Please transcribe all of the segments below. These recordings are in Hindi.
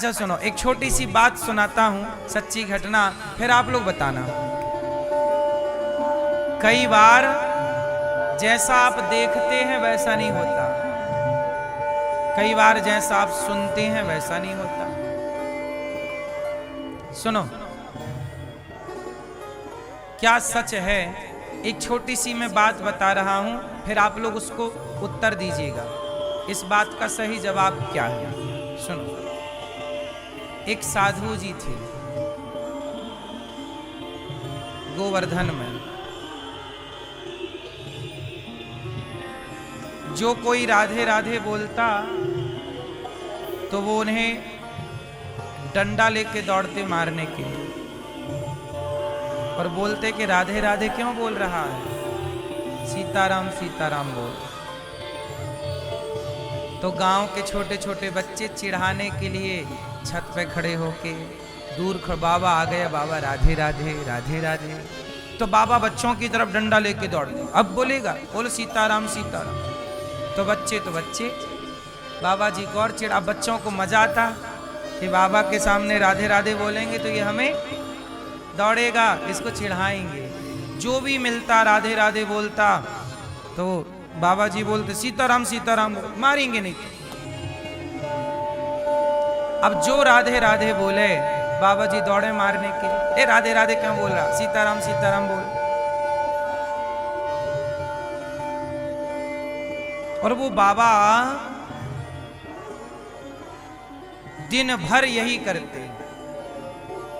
अच्छा सुनो, एक छोटी सी बात सुनाता हूं, सच्ची घटना, फिर आप लोग बताना। कई बार जैसा आप देखते हैं वैसा नहीं होता, कई बार जैसा आप सुनते हैं वैसा नहीं होता। सुनो, क्या सच है? एक छोटी सी मैं बात बता रहा हूं, फिर आप लोग उसको उत्तर दीजिएगा। इस बात का सही जवाब क्या है? सुनो, एक साधु जी थे गोवर्धन में। जो कोई राधे राधे बोलता तो वो उन्हें डंडा लेके दौड़ते मारने के लिए, और बोलते कि राधे राधे क्यों बोल रहा है, सीताराम सीताराम बोल। तो गांव के छोटे छोटे बच्चे चिढ़ाने के लिए छत पे खड़े होके दूर बाबा आ गया, बाबा राधे राधे राधे राधे। तो बाबा बच्चों की तरफ डंडा लेके दौड़ गए, अब बोलेगा, बोल सीताराम सीताराम। तो बच्चे बाबा जी को और चिढ़ा। बच्चों को मजा आता कि बाबा के सामने राधे राधे बोलेंगे तो ये हमें दौड़ेगा, इसको चिढ़ाएंगे। जो भी मिलता राधे राधे बोलता तो बाबा जी बोलते सीताराम सीताराम, मारेंगे नहीं। अब जो राधे राधे बोले बाबा जी दौड़े मारने के। ए राधे राधे क्यों बोल रहा, सीताराम सीताराम बोल। और वो बाबा दिन भर यही करते,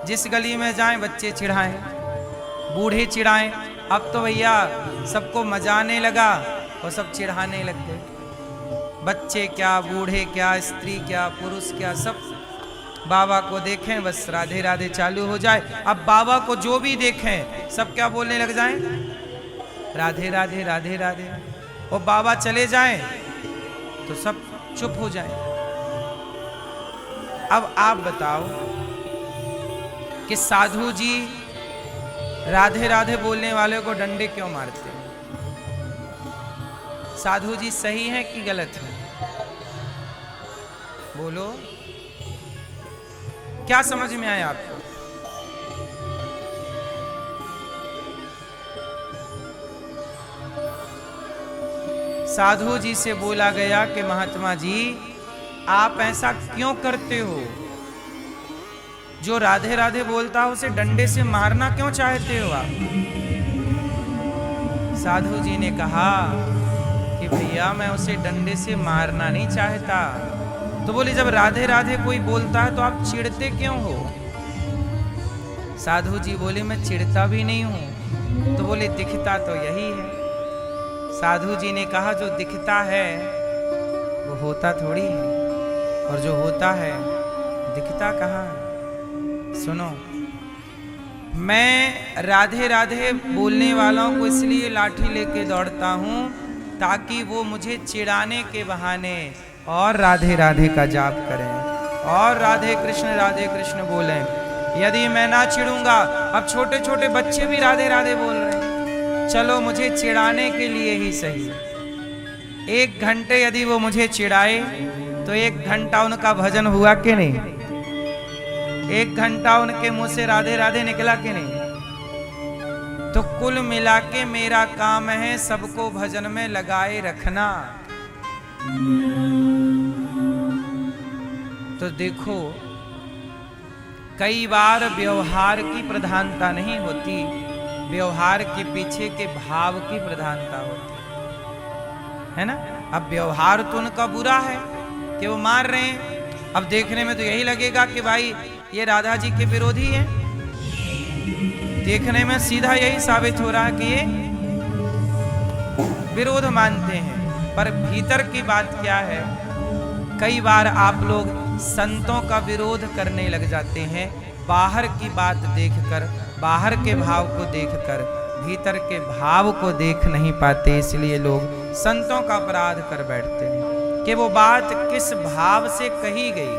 जिस गली में जाएं बच्चे चिढ़ाएं, बूढ़े चिढ़ाएं। अब तो भैया सबको मजा आने लगा और सब चिढ़ाने लग गए। बच्चे क्या, बूढ़े क्या, स्त्री क्या, पुरुष क्या, सब बाबा को देखें बस राधे राधे चालू हो जाए। अब बाबा को जो भी देखें सब क्या बोलने लग जाएं, राधे राधे राधे राधे। और बाबा चले जाएं तो सब चुप हो जाएं। अब आप बताओ कि साधु जी राधे राधे बोलने वाले को डंडे क्यों मारते हैं? साधु जी सही है कि गलत है? बोलो, क्या समझ में आया आपको? साधु जी से बोला गया कि महात्मा जी आप ऐसा क्यों करते हो? जो राधे राधे बोलता है उसे डंडे से मारना क्यों चाहते हो आप? साधु जी ने कहा कि भैया मैं उसे डंडे से मारना नहीं चाहता। तो बोले जब राधे राधे कोई बोलता है तो आप चिढ़ते क्यों हो? साधु जी बोले मैं चिढ़ता भी नहीं हूं। तो बोले दिखता तो यही है। साधु जी ने कहा जो दिखता है वो होता थोड़ी है, और जो होता है दिखता कहाँ है? सुनो, मैं राधे राधे बोलने वालों को इसलिए लाठी लेके दौड़ता हूं ताकि वो मुझे चिढ़ाने के बहाने और राधे राधे का जाप करें और राधे कृष्ण बोलें। यदि मैं ना चिढ़ूंगा, अब छोटे छोटे बच्चे भी राधे राधे बोल रहे हैं, चलो मुझे चिढ़ाने के लिए ही सही, 1 घंटे यदि वो मुझे चिढ़ाए तो 1 घंटा उनका भजन हुआ कि नहीं? 1 घंटा उनके मुंह से राधे राधे निकला कि नहीं? तो कुल मिला के मेरा काम है सबको भजन में लगाए रखना। तो देखो, कई बार व्यवहार की प्रधानता नहीं होती, व्यवहार के पीछे के भाव की प्रधानता होती है ना। अब व्यवहार तो उनका बुरा है कि वो मार रहे हैं, अब देखने में तो यही लगेगा कि भाई ये राधा जी के विरोधी हैं, देखने में सीधा यही साबित हो रहा है कि ये विरोध मानते हैं, पर भीतर की बात क्या है? कई बार आप लोग संतों का विरोध करने लग जाते हैं, बाहर की बात देखकर, बाहर के भाव को देखकर, भीतर के भाव को देख नहीं पाते, इसलिए लोग संतों का अपराध कर बैठते हैं कि वो बात किस भाव से कही गई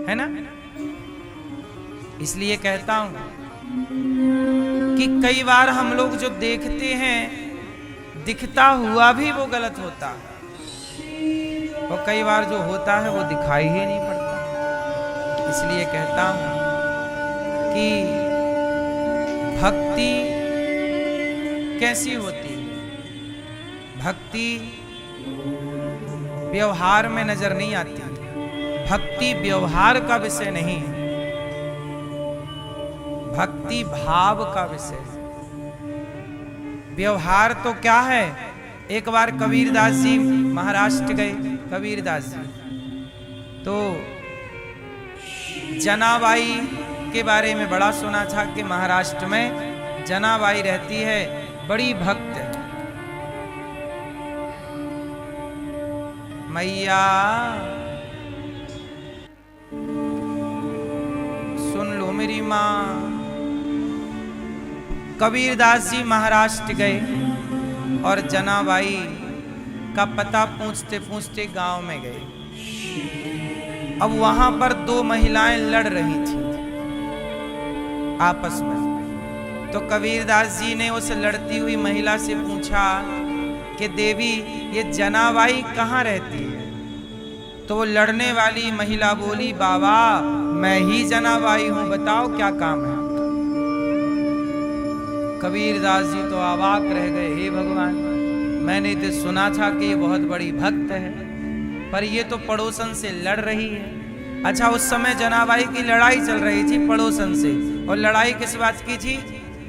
है ना। इसलिए कहता हूं कि कई बार हम लोग जो देखते हैं दिखता हुआ भी वो गलत होता है, और कई बार जो होता है वो दिखाई ही नहीं पड़ता। इसलिए कहता हूं कि भक्ति कैसी होती है? भक्ति व्यवहार में नजर नहीं आती। भक्ति व्यवहार का विषय नहीं है, भक्ति भाव का विषय है। व्यवहार तो क्या है? एक बार कबीरदास जी महाराष्ट्र गए। कबीरदास जी तो जनाबाई के बारे में बड़ा सुना था कि महाराष्ट्र में जनाबाई रहती है, बड़ी भक्त है। मैया सुन लो मेरी माँ। कबीरदास जी महाराष्ट्र गए और जनाबाई का पता पूछते पूछते गांव में गए। अब वहां पर दो महिलाएं लड़ रही थी आपस में। तो कबीरदास जी ने उस लड़ती हुई महिला से पूछा कि देवी ये जनाबाई कहाँ रहती है? तो वो लड़ने वाली महिला बोली, बाबा मैं ही जनाबाई हूं, बताओ क्या काम है? कबीरदास जी तो अवाक रह गए, हे भगवान, मैंने तो सुना था कि ये बहुत बड़ी भक्त है, पर ये तो पड़ोसन से लड़ रही है। अच्छा, उस समय जनाबाई की लड़ाई चल रही थी पड़ोसन से, और लड़ाई किस बात की थी?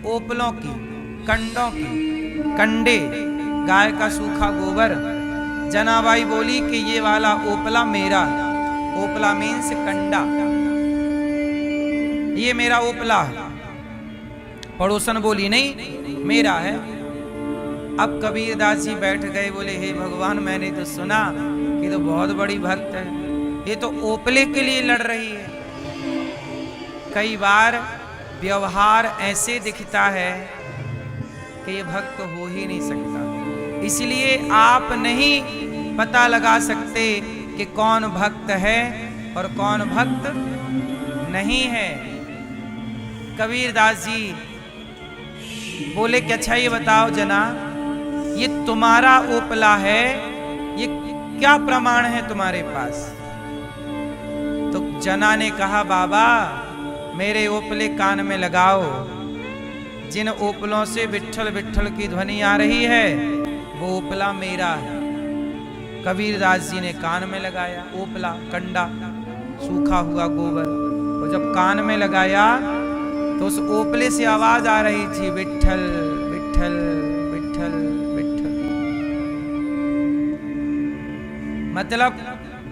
ओपलों की, कंडों की, कंडे, गाय का सूखा गोबर। जनाबाई बोली कि ये वाला ओपला मेरा है। ओपला मीन्स कंडा, ये मेरा ओपला है। पड़ोसन बोली नहीं, मेरा है। अब कबीरदास जी बैठ गए, बोले हे भगवान, मैंने तो सुना कि तो बहुत बड़ी भक्त है, ये तो ओपले के लिए लड़ रही है। कई बार व्यवहार ऐसे दिखता है कि ये भक्त हो ही नहीं सकता। इसलिए आप नहीं पता लगा सकते कि कौन भक्त है और कौन भक्त नहीं है। कबीरदास जी बोले कि अच्छा ये बताओ जना, ये तुम्हारा ओपला है, ये क्या प्रमाण है तुम्हारे पास? तो जना ने कहा, बाबा मेरे ओपले कान में लगाओ, जिन ओपलों से विट्ठल विट्ठल की ध्वनि आ रही है वो ओपला मेरा है। कबीरदास जी ने कान में लगाया ओपला, कंडा, सूखा हुआ गोबर, और जब कान में लगाया तो उस ओपले से आवाज आ रही थी, विट्ठल विट्ठल विट्ठल विट्ठल। मतलब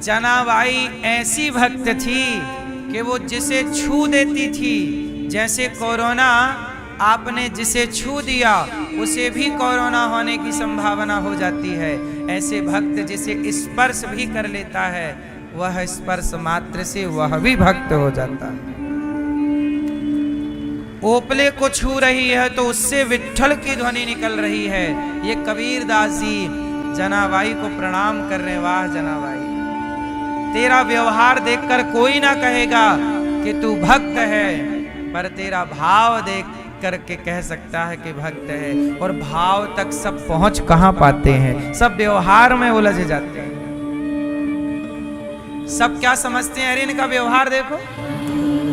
जनाबाई ऐसी भक्त थी कि वो जिसे छू देती थी, जैसे कोरोना आपने जिसे छू दिया उसे भी कोरोना होने की संभावना हो जाती है, ऐसे भक्त जिसे स्पर्श भी कर लेता है, वह स्पर्श मात्र से वह भी भक्त हो जाता है। ओपले को छू रही है तो उससे विट्ठल की ध्वनि निकल रही है। ये कबीरदास जी जनाबाई को प्रणाम कर रहे। वाह जनाबाई, तेरा व्यवहार देखकर कोई ना कहेगा कि तू भक्त है, पर तेरा भाव देख करके कह सकता है कि भक्त है। और भाव तक सब पहुंच कहां पाते हैं? सब व्यवहार में उलझ जाते हैं। सब क्या समझते हैं? अरे इनका व्यवहार देखो,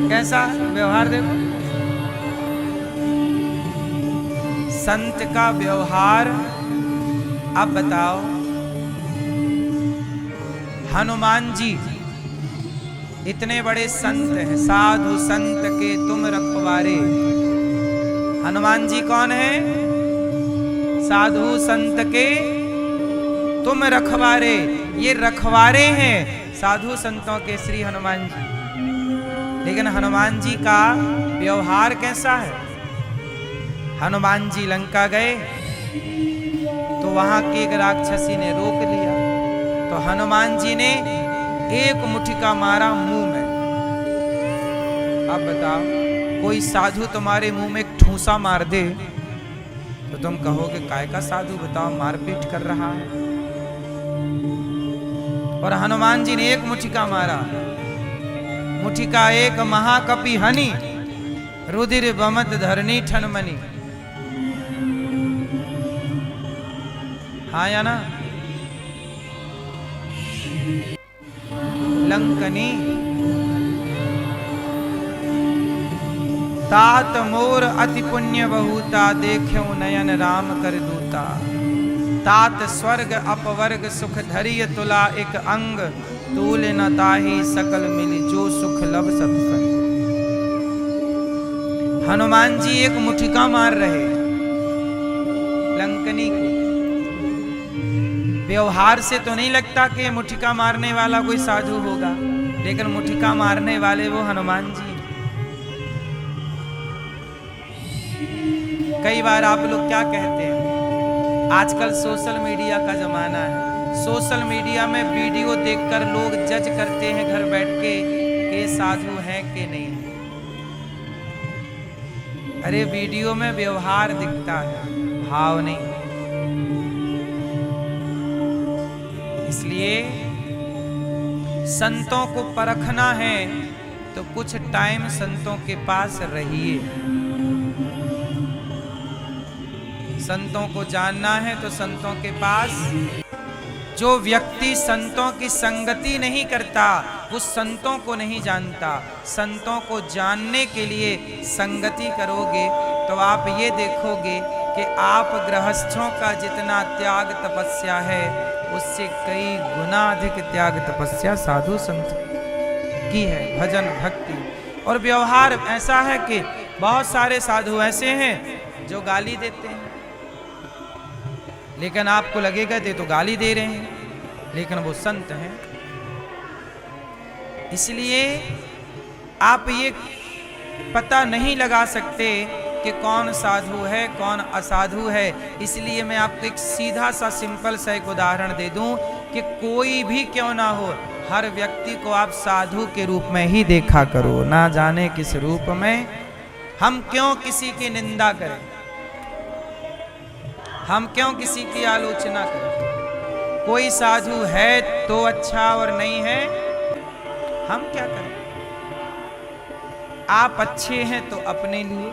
कैसा व्यवहार देखो। संत का व्यवहार, अब बताओ, हनुमान जी इतने बड़े संत हैं, साधु संत के तुम रखवारे। हनुमान जी कौन है? साधु संत के तुम रखवारे। ये रखवारे हैं साधु संतों के श्री हनुमान जी। लेकिन हनुमान जी का व्यवहार कैसा है? हनुमान जी लंका गए तो वहां की एक राक्षसी ने रोक लिया, तो हनुमान जी ने एक मुठिका मारा मुंह में। अब बताओ, कोई साधु तुम्हारे मुंह में एक ठूसा मार दे तो तुम कहोगे काय का साधु, बताओ, मारपीट कर रहा है। और हनुमान जी ने एक मुठिका मारा, मुठिका एक महाकपि हनि, रुधिर बमत धरनी ठनमनी। हाँ या ना? लंकनी तात मोर अति पुण्य बहुता, देख्यो नयन राम कर दूता। तात स्वर्ग अपवर्ग सुख धरिय तुला, एक अंग तूल न ताहि सकल मिली, जो सुख लब सत्संग। हनुमान जी एक मुठिका मार रहे लंकनी को। व्यवहार से तो नहीं लगता कि मुठिका मारने वाला कोई साधु होगा, लेकिन मुठिका मारने वाले वो हनुमान जी। कई बार आप लोग क्या कहते हैं, आजकल सोशल मीडिया का जमाना है। सोशल मीडिया में वीडियो देखकर लोग जज करते हैं घर बैठ के कि साधु है कि नहीं है। अरे वीडियो में व्यवहार दिखता है, भाव नहीं। इसलिए संतों को परखना है तो कुछ टाइम संतों के पास रहिए। संतों को जानना है तो संतों के पास। जो व्यक्ति संतों की संगति नहीं करता वो संतों को नहीं जानता। संतों को जानने के लिए संगति करोगे तो आप ये देखोगे कि आप गृहस्थों का जितना त्याग तपस्या है उससे कई गुना अधिक त्याग तपस्या साधु संत की है। भजन भक्ति और व्यवहार ऐसा है कि बहुत सारे साधु ऐसे हैं जो गाली देते हैं, लेकिन आपको लगेगा ये तो गाली दे रहे हैं, लेकिन वो संत हैं। इसलिए आप ये पता नहीं लगा सकते कि कौन साधु है कौन असाधु है। इसलिए मैं आपको एक सीधा सा सिंपल सा एक उदाहरण दे दूं कि कोई भी क्यों ना हो, हर व्यक्ति को आप साधु के रूप में ही देखा करो, ना जाने किस रूप में। हम क्यों किसी की निंदा करें, हम क्यों किसी की आलोचना करें। कोई साधु है तो अच्छा और नहीं है हम क्या करें। आप अच्छे हैं तो अपने लिए,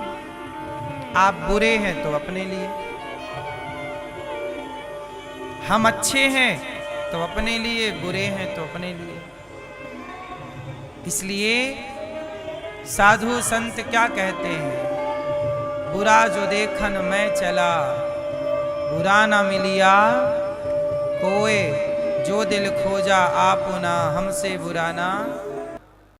आप बुरे हैं तो अपने लिए। हम अच्छे हैं तो अपने लिए, बुरे हैं तो अपने लिए। इसलिए साधु संत क्या कहते हैं, बुरा जो देखन मैं चला, बुरा ना मिलिया कोई, जो दिल खोजा आप ना, हमसे बुरा ना